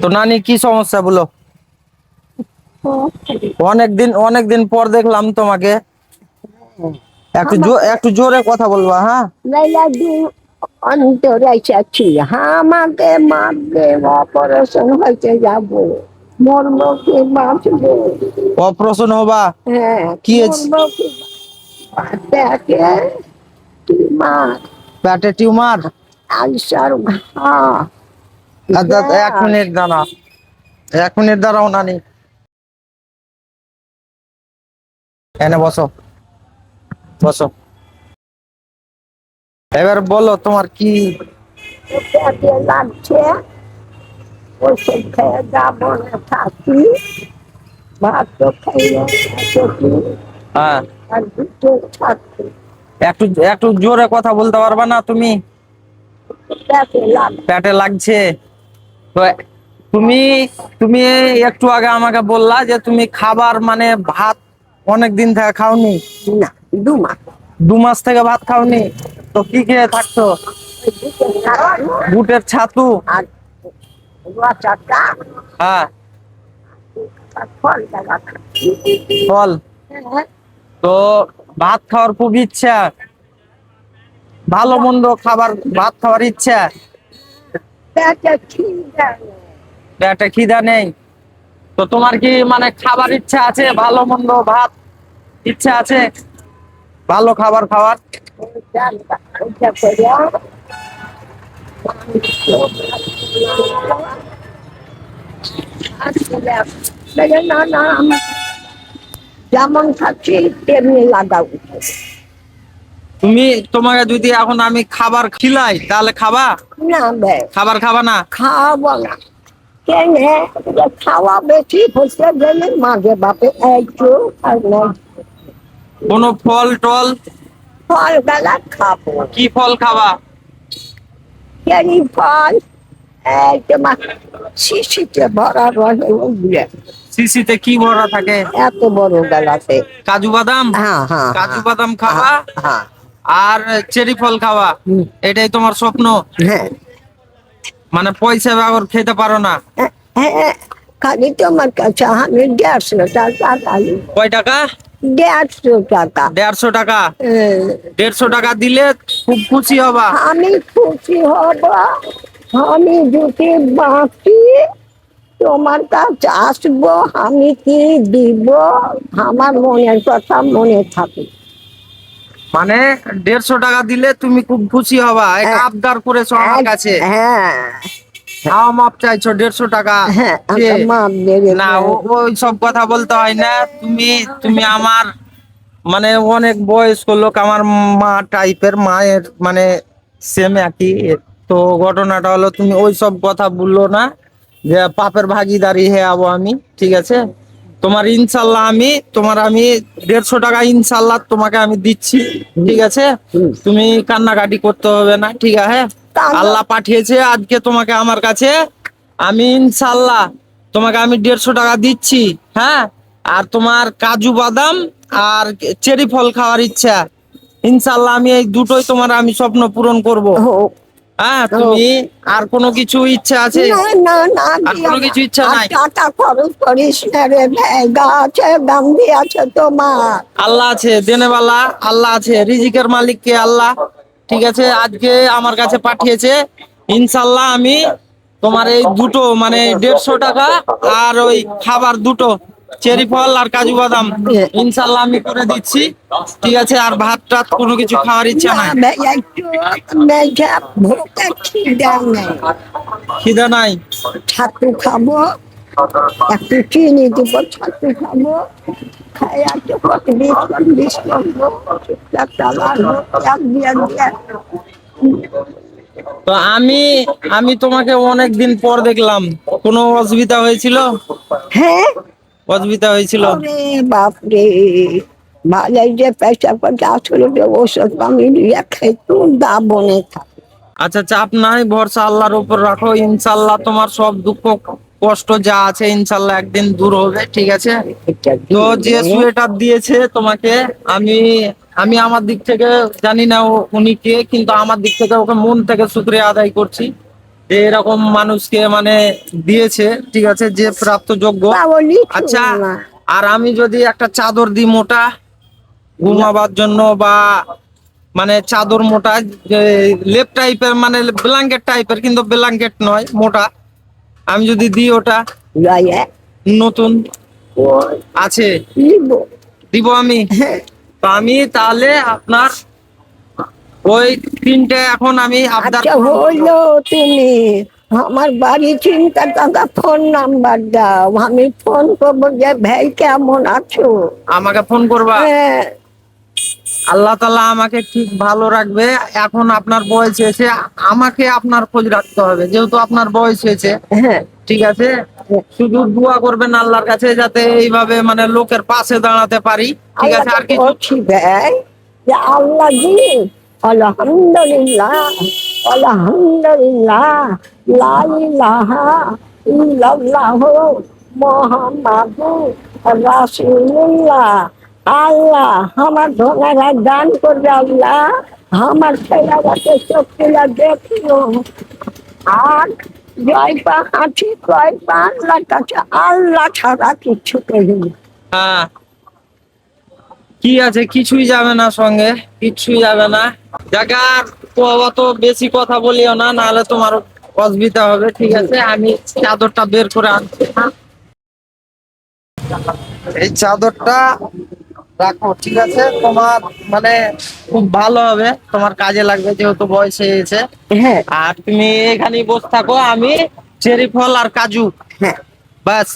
তো নানি কি সমস্যা বলো? অনেকদিন পর দেখলাম তোমাকে। একটু জোরে কথা বলবা, হ্যাঁ? অন্তরে এসেছি আমাকে মারবে, অপারেশন হয়েছে যাব, মরবো কি বাঁচবো? অপারেশন হবা? হ্যাঁ, কি মরবো কি? পেটে টিউমার, পেটে টিউমার? আলসার ঘা। আচ্ছা, 1 মিনিট দাঁড়া, 1 মিনিট দাঁড়াও নানি। এনে বসো, বসো। এবার বলো তোমার কি? পেটে লাগছে, ওষুধ খেয়ে যাবো না থাকি, ভাত তো খাইলে এতটি হ্যাঁ, আর দুটো থাকবে। একটু একটু জোরে কথা বলতে পারবা না তুমি? পেটে লাগছে। পেটে লাগছে তো তুমি তুমি একটু আগে আমাকে বললা যে তুমি খাবার মানে ভাত অনেকদিন থেকে খাওনি। না, 2 মাস। 2 মাস থেকে ভাত খাওনি? তো কি খেয়ে থাকছো? বুটের ছাতু? আর রসাটা হ্যাঁ, আর ফল লাগা খাচ্ছি। ফল। হ্যাঁ, তো ভাত খাওয়ার খুব ইচ্ছা, ভালো মন্দ খাবার, ভাত খাওয়ার ইচ্ছা, পেটে খিদে নেই। পেটে খিদা নেই? তো তোমার কি মানে খাবার ইচ্ছা আছে, ভালো মন্দ ভাত ইচ্ছা আছে, ভালো খাবার খাওয়ার? ওইটা করে না না, আমি যেমন খাচ্ছি তেমনি লাগাও। তোমাকে যদি এখন আমি খাবার খিলাই তাহলে খাবা? না বে, খাবার খাবা না? খাওয়াবো না। কেনে খাওয়া বেশি হচ্ছে গেলে মাঝে বাপে একটু আর নাই। কোনো ফল টল? ফল বেলা খাবো, কি ফল খাবা? কেরি ফল, এই তোমার শিশিতে ভরা রহে উঠবে, শিশিতে কি ভরা থাকে? এত বড় বেলাতে। কাজু বাদাম? হ্যাঁ হ্যাঁ কাজু হ্যাঁ বাদাম খাবা হ্যাঁ। আর চেরি ফল খাওয়া, হুম, এটাই তোমার স্বপ্ন? হ্যাঁ মানে পয়সা ব্যবহার খেতে পারো না? হ্যাঁ, হ্যাঁ, খালি তোমার কাছে আমি 150 টাকা খালি। কয় টাকা? 150 টাকা। 150 টাকা? হ্যাঁ, 150 টাকা দিলে খুব খুশি হবা? আমি খুশি হব আমি যদি বাঁচি, তোমার কাছে আসবো, আমি কি দিব, আমার মনের কথা মনে থাকে। মানে 150 টাকা দিলে তুমি খুব খুশি হবা, এটা আবদার করেছো আমার কাছে? হ্যাঁ হাওয়া মাপ চাইছো 150 টাকা হ্যাঁ, যে? মাপ দেবে না, ওই সব কথা বলতে হয় না। তুমি তুমি আমার মানে অনেক বয়স্ক লোক, আমার মা টাইপের, মায়ের মানে সেম একই। তো ঘটনাটা হলো, তুমি ওই সব কথা বললো না যে পাপের ভাগিদারি হে আবো আমি, ঠিক আছে? তোমার ইনশাল্লাহ আমি 150 টাকা ইনশাল্লাহ তোমাকে আমি দিচ্ছি, ঠিক আছে? তুমি কান্নাকাটি করতে হবে না, ঠিক আছে? আল্লাহ পাঠিয়েছে আজকে তোমাকে আমার কাছে, আমি ইনশাল্লাহ তোমাকে আমি 150 টাকা দিচ্ছি, হ্যাঁ? আর তোমার কাজু বাদাম আর চেরি ফল খাওয়ার ইচ্ছা, ইনশাল্লাহ আমি এই দুটোই তোমার আমি স্বপ্ন পূরণ করব। হোক। হ্যাঁ, তুমি আর কোনো কিছু ইচ্ছা আছে? না না না, আর কোনো কিছু ইচ্ছা নাই? টাকা খরচ করিস না রে, ভেগা আছে, গান্ধী আছে তোমার। আল্লাহ আছে দেনেওয়ালা, আল্লাহ আছে, রিজিকের মালিক কে? আল্লাহ, ঠিক আছে? আজকে আমার কাছে পাঠিয়েছে, ইনশাল্লাহ আমি তোমার এই দুটো মানে 150 টাকা আর ওই খাবার দুটো, চেরি ফল আর কাজু বাদাম, ইনশাল্লাহ আমি করে দিচ্ছি, ঠিক আছে? আর ভাত টাত কোনো কিছু খাওয়ার ইচ্ছা নাই? একটু মেঘা ভোকে খিদে নেই। খিদা নাই? ছাতু খাবো, একটু চিনি দিব, ছাতু খাবো, খাই একটু বিস্কুট বিস্কুট একটা লাগবো, এক দিয়ে দিয়ে। তো আমি আমি তোমাকে অনেকদিন পর দেখলাম, কোনো অসুবিধা হয়েছিল? হ্যাঁ, অসুবিধা হয়েছিল? ওরে বাপরে, ভালোই যে পেশা করতে আসলে যে ওষুধ আমি নিয়ে খেতু দাবনে থাকে। আচ্ছা, চাপ নাই, ভরসা আল্লাহর উপর রাখো, ইনশাল্লাহ তোমার সব দুঃখ কষ্ট যা আছে ইনশাল্লাহ একদিন দূর হবে, ঠিক আছে? তো যে সোয়েটার দিয়েছে তোমাকে, আমি আমি আমার দিক থেকে জানি না উনি কে, কিন্তু আমার দিক থেকে ওকে মন থেকে শুকরিয়া আদায় করছি, যে এরকম মানুষকে মানে দিয়েছে, ঠিক আছে, যে প্রাপ্ত যোগ্য। তা বলি আচ্ছা, না। আর আমি যদি একটা চাদর দিই মোটা ঘুমাবার জন্য, বা মানে চাদর মোটা, যে লেপ টাইপের, মানে ব্ল্যাঙ্কেট টাইপের, কিন্তু ব্ল্যাঙ্কেট নয়, মোটা, আমি যদি দিই ওটা গায়ে নতুন ও আছে, নিব। দিব আমি? হ্যাঁ, তো আমি তাহলে আপনার ওই তিনটে এখন আমি আবদার আচ্ছা পূরণ করবো। হইলো, তুমি আমার বাড়ি চিন্তা টাকা ফোন নাম্বার দাও, আমি ফোন করবো যে ভাই কেমন আছো। আমাকে ফোন করবা? হ্যাঁ, আল্লাহ তাআলা আমাকে ঠিক ভালো রাখবে। এখন আপনার বয়স হয়েছে, আমাকে আপনার খোঁজ রাখতে হবে, যেহেতু আপনার বয়স হয়েছে, হ্যাঁ, ঠিক আছে। শুধু দোয়া করবেন আল্লাহর কাছে, যাতে এইভাবে মানে লোকের পাশে দাঁড়াতে পারি, ঠিক আছে। আল্লাহকে আর কিছু বলছি ভাই যে আল্লাহ জি, আলহামদুলিল্লাহ, আলহামদুলিল্লাহ, লা ইলাহা ইল্লাল্লাহ, মুহাম্মাদুর রাসূলুল্লাহ। আল্লাহ আমার ধনারা দান করবে, আল্লাহ আমার ছেলেরাকে চোখেরা দেখিও। আর জয় পা হাঁচি কয় পা আল্লাহর কাছে, আল্লাহ ছাড়া কিচ্ছু করি না। হ্যাঁ, কি আছে, কিছুই যাবে না সঙ্গে, কিছুই যাবে না। জায়গার তো অত বেশি কথা বলিও না, নাহলে তোমার অসুবিধা হবে, ঠিক আছে। আমি চাদরটা বের করে আনছি। এই চাদরটা রাখো, ঠিক আছে, তোমার মানে খুব ভালো হবে, তোমার কাজে লাগবে, যেহেতু বয়স হয়েছে। হ্যাঁ, আর তুমি এখানেই বসে থাকো, আমি চেরি ফল আর কাজু, হ্যাঁ, বাস।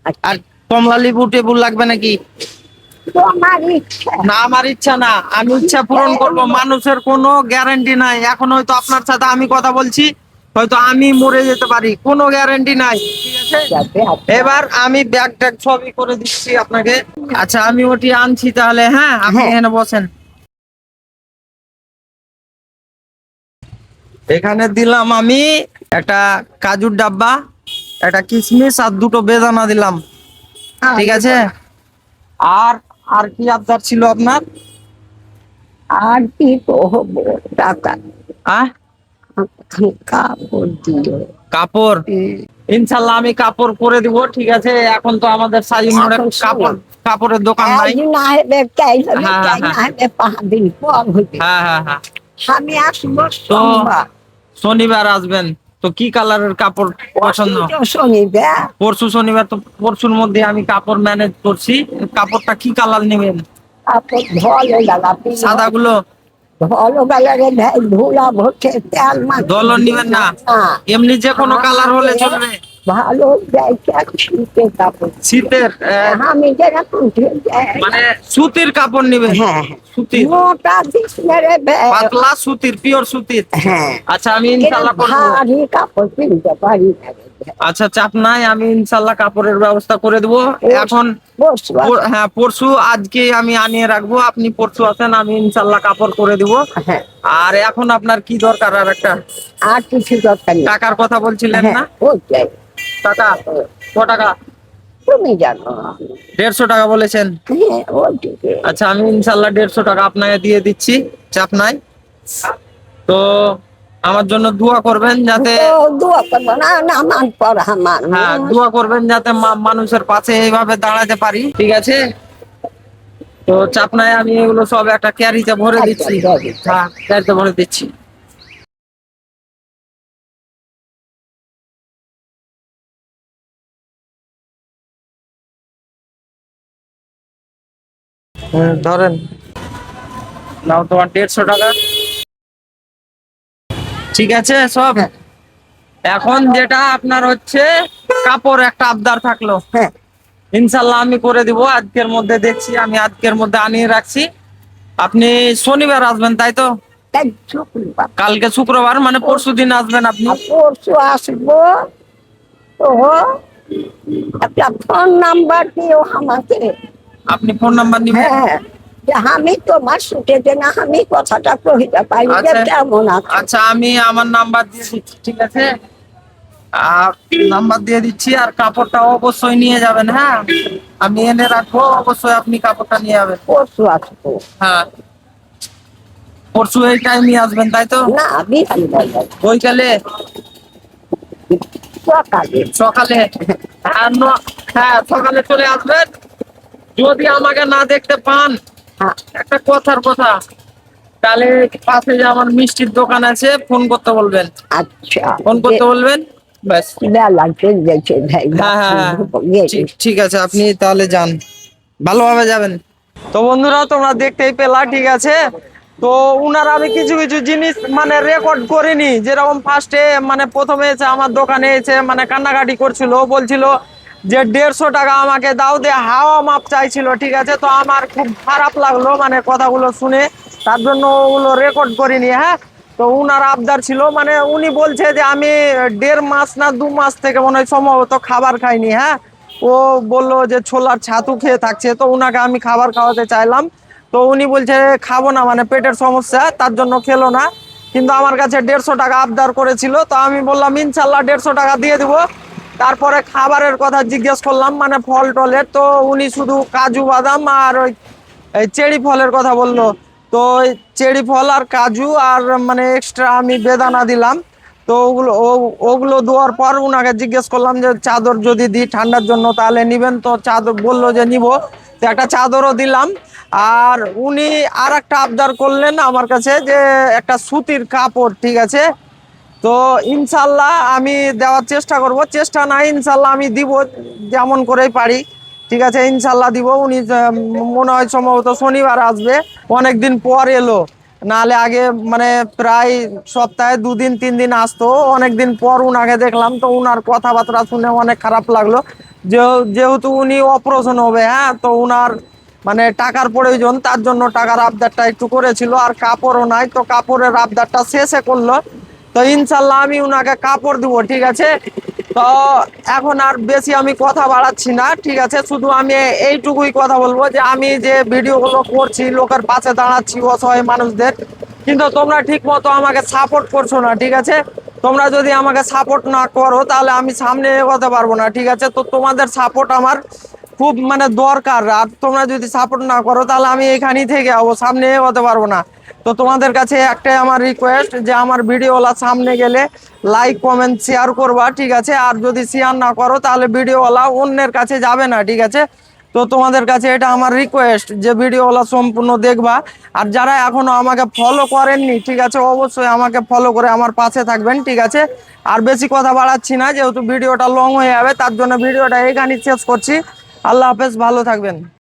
আচ্ছা, আর কমলা লেবু টেবু লাগবে নাকি? তোমার ইচ্ছা। না, আমার ইচ্ছা না, আমি ইচ্ছা পূরণ করব। মানুষের কোনো গ্যারান্টি নাই, এখন হয়তো আপনার সাথে আমি কথা বলছি, হয়তো আমি মরে যেতে পারি, কোনো গ্যারান্টি নাই, ঠিক আছে। যাবে, আচ্ছা। এবার আমি ব্যাগ ট্যাগ সবই করে দিচ্ছি আপনাকে। আচ্ছা, আমি ওটি আনছি তাহলে, হ্যাঁ, আপনি হ্যাঁ, এখানে বসেন। এখানে দিলাম আমি একটা কাজুর ডাব্বা, একটা কিশমিশ আর দুটো বেদানা দিলাম, ঠিক আছে। আর আর কি আবদার ছিল আপনার? আর কি হবো, টাকা আহ কাপড় দিও। কাপড়, ইনশাল্লাহ আমি কাপড় করে দিব, ঠিক আছে। এখন তো আমাদের সাইজ মোড়ে এখন শোনো, কাপড়ের দোকান নাই। আজ না হবে কাল হবে, হ্যাঁ, কাল হ্যাঁ, না হবে 5 দিন পর হবে। হ্যাঁ, হ্যাঁ, হ্যাঁ। আমি আসবো তো সোমবার। শনিবার আসবেন, তো কি কালারের কাপড় পছন্দ? শনিবার পরশু শনিবার, তো পরশুর মধ্যে আমি কাপড় ম্যানেজ করছি। কাপড়টা কি কালার নেবেন? কাপড় ভালো লাগাবি, সাদা গুলো? ভালো কালারে ধুলা ভরছে, তেল দলন নিবেন না, এমনি যে কোনো কালার হলে চলবে? ভালো জায়গা শীতের কাপড়, শীতের আমি যেরকম মানে সুতির কাপড় নিবেন? হ্যাঁ, সুতির, মোটা দিস মেরে পাতলা সুতির, পিওর সুতির। হ্যাঁ, আচ্ছা, আমি ইনশাল্লাহ করবো। ভারী কাপড় কিনতে পারি না। আচ্ছা, চাপ নাই, আমি ইনশাল্লাহ কাপড়ের ব্যবস্থা করে দেবো। এখন হ্যাঁ, পরশু, আজকে আমি আনিয়ে রাখবো, আপনি পরশু আসেন, আমি ইনশাল্লাহ কাপড় করে দিব। হ্যাঁ, আর এখন আপনার কি দরকার? আর একটা আর কিছু দরকার নেই। টাকার কথা বলছিলেন হ্যাঁ, না? ওটাই, টাকা ক টাকা? তুমি জানো। 150 টাকা বলেছেন? হ্যাঁ, ওইদিকে আচ্ছা, আমি ইনশাল্লাহ 150 টাকা আপনাকে দিয়ে দিচ্ছি, চাপ নাই। তো আমার জন্য দোয়া করবেন, যাতে তো দোয়া করবো না, নামাজ পড়া হ্যাঁ, মানুষ। দোয়া করবেন যাতে মানুষের পাশে এইভাবে দাঁড়াতে পারি, ঠিক আছে। তো চাপ নাই, আমি এগুলো সব একটা ক্যারিতে ভরে আচ্ছা, দিচ্ছি। যাবি। হ্যাঁ, ক্যারিতে ভরে দিচ্ছি। ধরেন, নাও তোমার 150 টাকা, ঠিক আছে সব। হ্যাঁ, এখন যেটা আপনার হচ্ছে, কাপড় একটা আবদার থাকলো, হ্যাঁ, ইনশাল্লাহ আমি করে দিব আজকের মধ্যে, দেখছি আমি আজকের মধ্যে আনিয়ে রাখছি। আপনি শনিবার আসবেন, তাই তো? তাই শুক্রবার। কালকে শুক্রবার, মানে পরশু দিন আসবেন আপনি। আর পরশু আসবো, তো একটা ফোন নাম্বার দিও আমাকে। আপনি ফোন নাম্বার নিবেন? হ্যাঁ, যে আমি তোমার ছুটে যে না, আমি কথাটা কহিতে পারি যে আচ্ছা, কেমন আছে। আচ্ছা, আমি আমার নাম্বার দিয়ে দিচ্ছি, ঠিক আছে। নাম্বার দিয়ে দিচ্ছি, আর কাপড়টা অবশ্যই নিয়ে যাবেন, হ্যাঁ, আমি এনে রাখবো, অবশ্যই আপনি কাপড়টা নিয়ে যাবেন। পরশু আসবো। হ্যাঁ, পরশু এই টাইমই আসবেন, তাই তো? না, বিকাল বেলা। বৈকালে? সকালে। সকালে? আর হ্যাঁ, সকালে চলে আসবেন। যদি আমাকে না দেখতে পান, হ্যাঁ, একটা কথার কথা, তাহলে পাশে যে আমার মিষ্টির দোকান আছে, ফোন করতে বলবেন। আচ্ছা। ফোন করতে বলবেন, ব্যাস। বেলা চলে গেছে ভাই, হ্যাঁ হ্যাঁ হ্যাঁ, গেছে। ঠিক ঠিক আছে, আপনি তাহলে যান, ভালোভাবে যাবেন। তো বন্ধুরা, তোমরা দেখতেই পেলা, ঠিক আছে। তো উনার আমি কিছু কিছু জিনিস মানে রেকর্ড করিনি, যেরকম ফার্স্টে মানে প্রথমে এসে আমার দোকানে এসে মানে কান্নাকাটি করছিল, বলছিল যে 150 টাকা আমাকে দাও, দিয়ে হাওয়া মাপ চাইছিল, ঠিক আছে। তো আমার খুব খারাপ লাগলো মানে কথাগুলো শুনে, তার জন্য ওগুলো রেকর্ড করিনি। হ্যাঁ, তো উনার আবদার ছিল, মানে উনি বলছে যে আমি 1.5 মাস না 2 মাস থেকে মনে হয় সম্ভবত খাবার খাইনি। হ্যাঁ, ও বললো যে ছোলার ছাতু খেয়ে থাকছে, তো উনাকে আমি খাবার খাওয়াতে চাইলাম, তো উনি বলছে খাবো না, মানে পেটের সমস্যা, তার জন্য খেলো না। কিন্তু আমার কাছে 150 টাকা আবদার করেছিল, তো আমি বললাম ইনশাল্লাহ 150 টাকা দিয়ে দিব। তারপরে খাবারের কথা জিজ্ঞেস করলাম, মানে ফল টলের, তো উনি শুধু কাজু বাদাম আর ওই এই চেরি ফলের কথা বললো। তো ওই চেরি ফল আর কাজু আর মানে এক্সট্রা আমি বেদানা দিলাম। তো ওগুলো দেওয়ার পর উনাকে জিজ্ঞেস করলাম যে চাদর যদি দিই ঠান্ডার জন্য তাহলে নিবেন, তো চাদর বললো যে নিব, তো একটা চাদরও দিলাম। আর উনি আর একটা আবদার করলেন আমার কাছে যে একটা সুতির কাপড়, ঠিক আছে। তো ইনশাল্লাহ আমি দেওয়ার চেষ্টা করব, চেষ্টা নাই ইনশাল্লাহ আমি দিব, যেমন করেই পারি, ঠিক আছে, ইনশাল্লাহ দিব। উনি মনে হয় সম্ভবত শনিবার আসবে, অনেকদিন পর এলো, নাহলে আগে মানে প্রায় সপ্তাহে 2 দিন 3 দিন আসতো, অনেকদিন পর উনাকে দেখলাম, তো উনার কথাবার্তা শুনে অনেক খারাপ লাগলো। যেহেতু উনি অপারেশন হবে, হ্যাঁ, তো উনার মানে টাকার প্রয়োজন, তার জন্য টাকার আবদারটা একটু করেছিল, আর কাপড়ও নাই, তো কাপড়ের আবদারটা শেষে করলো। তো ইনশাল্লাহ আমি উনাকে কাপড় দিব, ঠিক আছে। তো এখন আর বেশি আমি কথা বাড়াচ্ছি না, ঠিক আছে, শুধু আমি এইটুকুই কথা বলবো যে আমি যে ভিডিওগুলো করছি লোকের পাশে দাঁড়াচ্ছি অসহায় মানুষদের, কিন্তু তোমরা ঠিক মতো আমাকে সাপোর্ট করছো না, ঠিক আছে। তোমরা যদি আমাকে সাপোর্ট না করো তাহলে আমি সামনে এগোতে পারবো না, ঠিক আছে। তো তোমাদের সাপোর্ট আমার খুব মানে দরকার, আর তোমরা যদি সাপোর্ট না করো তাহলে আমি এখানেই থেকে যাবো, সামনে এগোতে পারবো না। তো তোমাদের কাছে একটাই আমার রিকোয়েস্ট যে আমার ভিডিওওয়ালা সামনে গেলে লাইক কমেন্ট শেয়ার করবা, ঠিক আছে। আর যদি শেয়ার না করো তাহলে ভিডিওওয়ালা অন্যের কাছে যাবে না, ঠিক আছে। তো তোমাদের কাছে এটা আমার রিকোয়েস্ট যে ভিডিওওয়ালা সম্পূর্ণ দেখবা। আর যারা এখনো আমাকে ফলো করেননি, ঠিক আছে, অবশ্যই আমাকে ফলো করে আমার পাশে থাকবেন, ঠিক আছে। আর বেশি কথা বাড়াচ্ছি না, যেহেতু ভিডিওটা লং হয়ে যাবে, তার জন্য ভিডিওটা এখানেই শেষ করছি। আল্লাহ হাফেজ, ভালো থাকবেন।